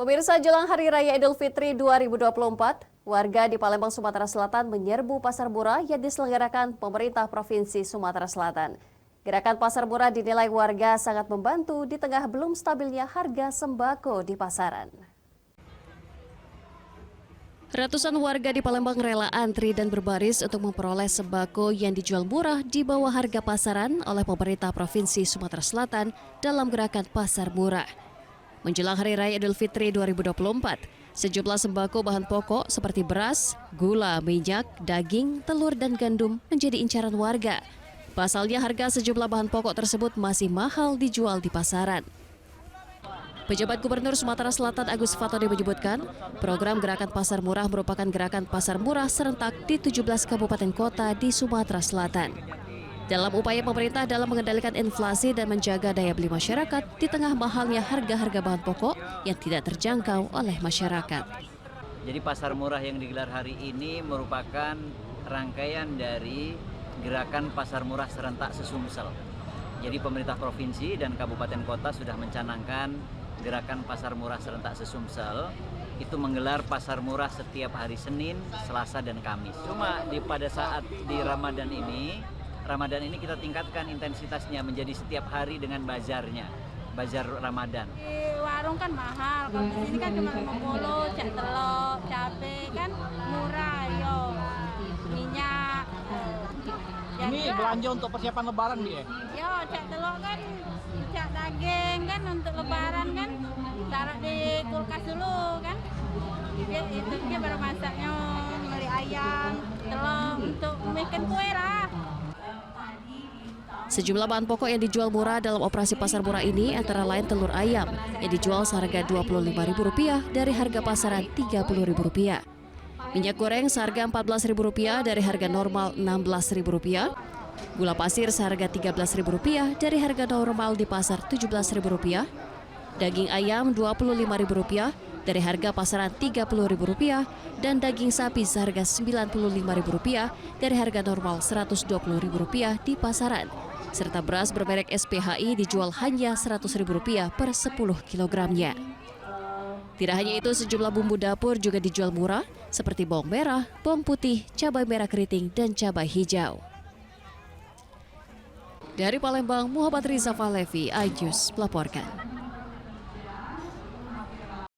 Pemirsa, jelang Hari Raya Idul Fitri 2024, warga di Palembang, Sumatera Selatan menyerbu pasar murah yang diselenggarakan pemerintah Provinsi Sumatera Selatan. Gerakan pasar murah dinilai warga sangat membantu di tengah belum stabilnya harga sembako di pasaran. Ratusan warga di Palembang rela antri dan berbaris untuk memperoleh sembako yang dijual murah di bawah harga pasaran oleh pemerintah Provinsi Sumatera Selatan dalam gerakan pasar murah. Menjelang Hari Raya Idul Fitri 2024, sejumlah sembako bahan pokok seperti beras, gula, minyak, daging, telur, dan gandum menjadi incaran warga. Pasalnya harga sejumlah bahan pokok tersebut masih mahal dijual di pasaran. Pejabat Gubernur Sumatera Selatan Agus Fatodi menyebutkan, program Gerakan Pasar Murah merupakan gerakan pasar murah serentak di 17 kabupaten kota di Sumatera Selatan. Dalam upaya pemerintah dalam mengendalikan inflasi dan menjaga daya beli masyarakat di tengah mahalnya harga-harga bahan pokok yang tidak terjangkau oleh masyarakat. Jadi pasar murah yang digelar hari ini merupakan rangkaian dari gerakan pasar murah serentak sesumsel. Jadi pemerintah provinsi dan kabupaten kota sudah mencanangkan gerakan pasar murah serentak sesumsel. Itu menggelar pasar murah setiap hari Senin, Selasa, dan Kamis. Cuma pada saat di Ramadan ini kita tingkatkan intensitasnya menjadi setiap hari dengan bazarnya, bazar Ramadan. Di warung kan mahal, kalau di sini kan cuma 50, cak telur, cabai kan murah, yo, minyak. Ini belanja untuk persiapan Lebaran dia? Yo, cak telur kan, cak daging kan untuk Lebaran kan, taruh di kulkas dulu kan. Dia baru masaknya, beli ayam, telur untuk bikin kue lah. Sejumlah bahan pokok yang dijual murah dalam operasi pasar murah ini antara lain telur ayam yang dijual seharga Rp25.000 dari harga pasaran Rp30.000. Minyak goreng seharga Rp14.000 dari harga normal Rp16.000. Gula pasir seharga Rp13.000 dari harga normal di pasar Rp17.000. Daging ayam Rp25.000 dari harga pasaran Rp30.000 dan daging sapi seharga Rp95.000 dari harga normal Rp120.000 di pasaran. Serta beras bermerek SPHI dijual hanya Rp100.000 per 10 kilogramnya. Tidak hanya itu, sejumlah bumbu dapur juga dijual murah seperti bawang merah, bawang putih, cabai merah keriting, dan cabai hijau. Dari Palembang, Muhammad Riza Falevi, iNews melaporkan.